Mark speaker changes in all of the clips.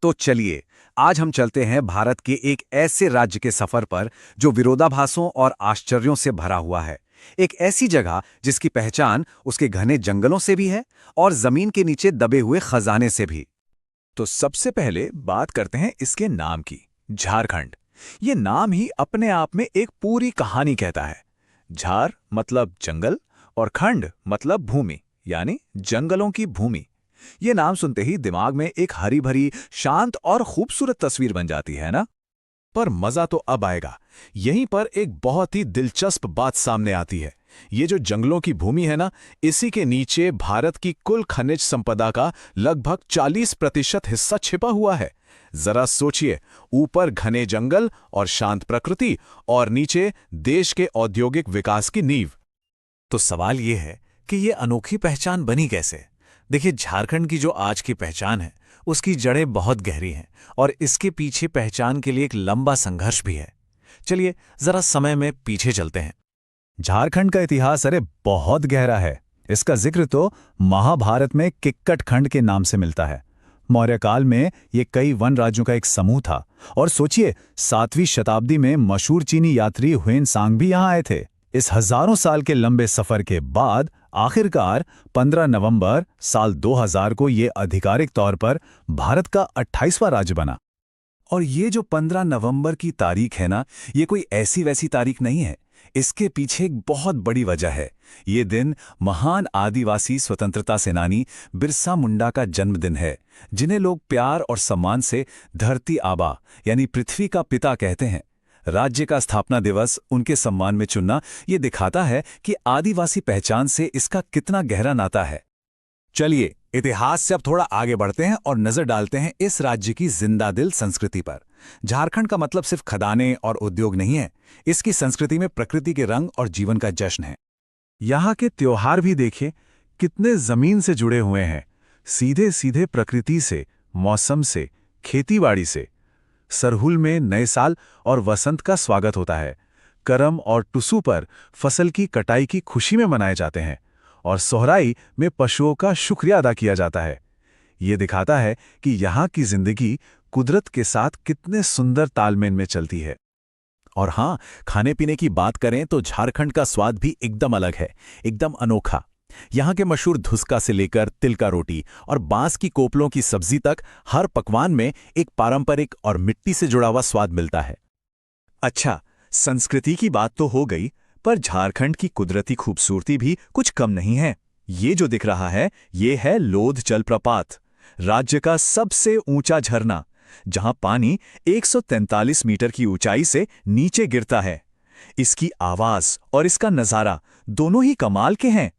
Speaker 1: तो चलिए, आज हम चलते हैं भारत के एक ऐसे राज्य के सफर पर जो विरोधाभासों और आश्चर्यों से भरा हुआ है। एक ऐसी जगह जिसकी पहचान उसके घने जंगलों से भी है और जमीन के नीचे दबे हुए खजाने से भी।
Speaker 2: तो सबसे पहले बात करते हैं इसके नाम की। झारखंड। ये नाम ही अपने आप में एक पूरी कहानी कहता है। झार मतलब जंगल और खंड मतलब भूमि, यानी जंगलों की भूमि। ये नाम सुनते ही दिमाग में एक हरी भरी, शांत और खूबसूरत तस्वीर बन जाती है ना। पर मजा तो अब आएगा। यहीं पर एक बहुत ही दिलचस्प बात सामने आती है। ये जो जंगलों की भूमि है ना, इसी के नीचे भारत की कुल खनिज संपदा का लगभग 40% हिस्सा छिपा हुआ है। जरा सोचिए, ऊपर घने जंगल और शांत प्रकृति, और नीचे देश के औद्योगिक विकास की नींव।
Speaker 3: तो सवाल ये है कि ये अनोखी पहचान बनी कैसे। देखिए, झारखंड की जो आज की पहचान है उसकी जड़ें बहुत गहरी हैं और इसके पीछे पहचान के लिए एक लंबा संघर्ष भी है। चलिए जरा समय में पीछे चलते हैं।
Speaker 2: झारखंड का इतिहास बहुत गहरा है। इसका जिक्र तो महाभारत में किक्कट खंड के नाम से मिलता है। मौर्य काल में ये कई वन राज्यों का एक समूह था। और सोचिए, 7वीं शताब्दी में मशहूर चीनी यात्री ह्वेनसांग भी यहाँ आए थे। इस हजारों साल के लंबे सफर के बाद आखिरकार 15 नवंबर साल 2000 को ये आधिकारिक तौर पर भारत का 28वां राज्य बना।
Speaker 1: और ये जो 15 नवंबर की तारीख है ना, ये कोई ऐसी वैसी तारीख नहीं है। इसके पीछे एक बहुत बड़ी वजह है। ये दिन महान आदिवासी स्वतंत्रता सेनानी बिरसा मुंडा का जन्मदिन है, जिन्हें लोग प्यार और सम्मान से धरती आबा यानी पृथ्वी का पिता कहते हैं। राज्य का स्थापना दिवस उनके सम्मान में चुनना ये दिखाता है कि आदिवासी पहचान से इसका कितना गहरा नाता है। चलिए, इतिहास से अब थोड़ा आगे बढ़ते हैं और नजर डालते हैं इस राज्य की जिंदा दिल संस्कृति पर। झारखंड का मतलब सिर्फ खदानें और उद्योग नहीं है। इसकी संस्कृति में प्रकृति के रंग और जीवन का जश्न है।
Speaker 2: यहाँ के त्योहार भी देखिए, कितने जमीन से जुड़े हुए हैं। सीधे सीधे प्रकृति से, मौसम से, खेतीबाड़ी से। सरहुल में नए साल और वसंत का स्वागत होता है। करम और टुसू पर फसल की कटाई की खुशी में मनाए जाते हैं। और सोहराई में पशुओं का शुक्रिया अदा किया जाता है। ये दिखाता है कि यहाँ की जिंदगी कुदरत के साथ कितने सुंदर तालमेल में चलती है।
Speaker 3: और हाँ, खाने पीने की बात करें तो झारखंड का स्वाद भी एकदम अलग है, एकदम अनोखा। यहाँ के मशहूर धुसका से लेकर तिलका रोटी और बांस की कोपलों की सब्जी तक, हर पकवान में एक पारंपरिक और मिट्टी से जुड़ा हुआ स्वाद मिलता है।
Speaker 2: अच्छा, संस्कृति की बात तो हो गई, पर झारखंड की कुदरती खूबसूरती भी कुछ कम नहीं है। ये जो दिख रहा है, ये है लोध जलप्रपात, राज्य का सबसे ऊंचा झरना, जहां पानी 143 मीटर की ऊंचाई से नीचे गिरता है। इसकी आवाज और इसका नजारा दोनों ही कमाल के हैं।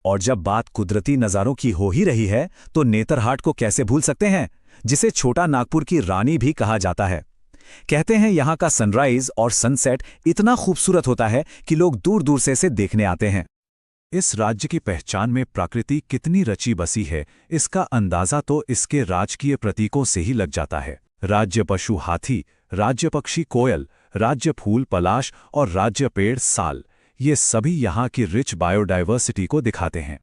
Speaker 2: और जब बात कुदरती नज़ारों की हो ही रही है, तो नेतरहाट को कैसे भूल सकते हैं, जिसे छोटा नागपुर की रानी भी कहा जाता है। कहते हैं यहाँ का सनराइज और सनसेट इतना खूबसूरत होता है कि लोग दूर दूर से इसे देखने आते हैं। इस राज्य की पहचान में प्रकृति कितनी रची बसी है, इसका अंदाजा तो इसके राजकीय प्रतीकों से ही लग जाता है। राज्य पशु हाथी, राज्य पक्षी कोयल, राज्य फूल पलाश और राज्य पेड़ साल, ये सभी यहाँ की रिच बायोडाइवर्सिटी को दिखाते हैं।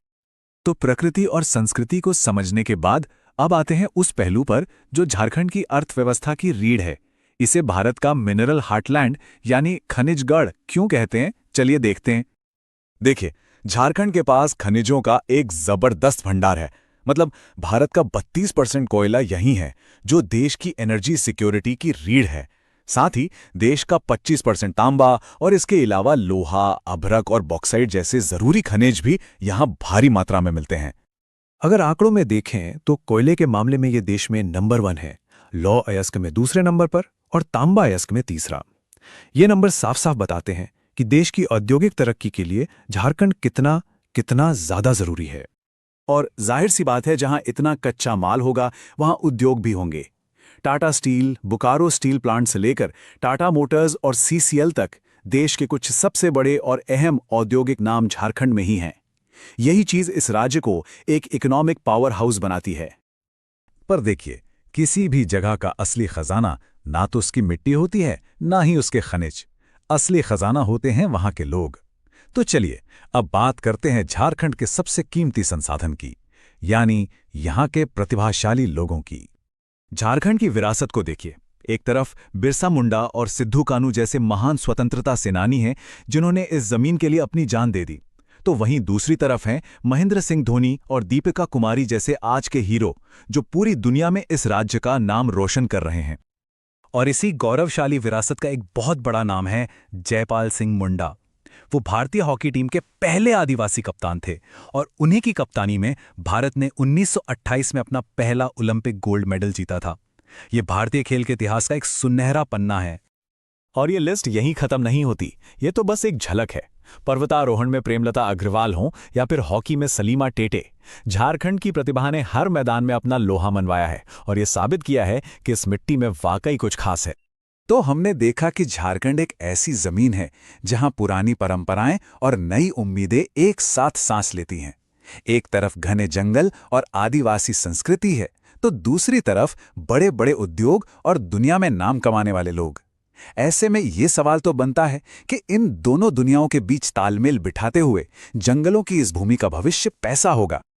Speaker 2: तो प्रकृति और संस्कृति को समझने के बाद अब आते हैं उस पहलू पर जो झारखंड की अर्थव्यवस्था की रीढ़ है। इसे भारत का मिनरल हार्टलैंड यानी खनिज गढ़ क्यों कहते हैं, चलिए देखते हैं। देखिए, झारखंड के पास खनिजों का एक जबरदस्त भंडार है। मतलब भारत का 32% कोयला यहीं है, जो देश की एनर्जी सिक्योरिटी की रीढ़ है। साथ ही देश का 25% तांबा और इसके अलावा लोहा, अभ्रक और बॉक्साइट जैसे जरूरी खनिज भी यहाँ भारी मात्रा में मिलते हैं।
Speaker 3: अगर आंकड़ों में देखें तो कोयले के मामले में ये देश में नंबर 1 है, लौह अयस्क में दूसरे नंबर पर और तांबा अयस्क में तीसरा। ये नंबर साफ साफ बताते हैं कि देश की औद्योगिक तरक्की के लिए झारखंड कितना कितना ज्यादा जरूरी है।
Speaker 2: और जाहिर सी बात है, जहां इतना कच्चा माल होगा वहां उद्योग भी होंगे। Tata steel, Bokaro steel plant से लेकर टाटा मोटर्स और सीसीएल तक देश के कुछ सबसे बड़े और अहम औद्योगिक नाम झारखंड में ही हैं। यही चीज इस राज्य को एक इकोनॉमिक पावर हाउस बनाती है।
Speaker 1: पर देखिए, किसी भी जगह का असली खजाना ना तो उसकी मिट्टी होती है, ना ही उसके खनिज। असली खजाना होते हैं वहां के लोग। तो चलिए अब बात करते हैं झारखंड के सबसे कीमती संसाधन की, यानी यहां के प्रतिभाशाली लोगों की।
Speaker 2: झारखंड की विरासत को देखिए। एक तरफ बिरसा मुंडा और सिद्धू कानू जैसे महान स्वतंत्रता सेनानी हैं जिन्होंने इस जमीन के लिए अपनी जान दे दी, तो वहीं दूसरी तरफ हैं महेंद्र सिंह धोनी और दीपिका कुमारी जैसे आज के हीरो जो पूरी दुनिया में इस राज्य का नाम रोशन कर रहे हैं। और इसी गौरवशाली विरासत का एक बहुत बड़ा नाम है जयपाल सिंह मुंडा। वो भारतीय हॉकी टीम के पहले आदिवासी कप्तान थे और उन्हीं की कप्तानी में भारत ने 1928 में अपना पहला ओलंपिक गोल्ड मेडल जीता था। ये भारतीय खेल के इतिहास का एक सुनहरा पन्ना है।
Speaker 3: और ये लिस्ट यहीं खत्म नहीं होती, ये तो बस एक झलक है। पर्वतारोहण में प्रेमलता अग्रवाल हों या फिर हॉकी में सलीमा टेटे, झारखंड की प्रतिभा ने हर मैदान में अपना लोहा मनवाया है और ये साबित किया है कि इस मिट्टी में वाकई कुछ खास है।
Speaker 1: तो हमने देखा कि झारखंड एक ऐसी जमीन है जहां पुरानी परंपराएं और नई उम्मीदें एक साथ सांस लेती हैं। एक तरफ घने जंगल और आदिवासी संस्कृति है, तो दूसरी तरफ बड़े बड़े उद्योग और दुनिया में नाम कमाने वाले लोग। ऐसे में ये सवाल तो बनता है कि इन दोनों दुनियाओं के बीच तालमेल बिठाते हुए जंगलों की इस भूमि का भविष्य कैसा होगा।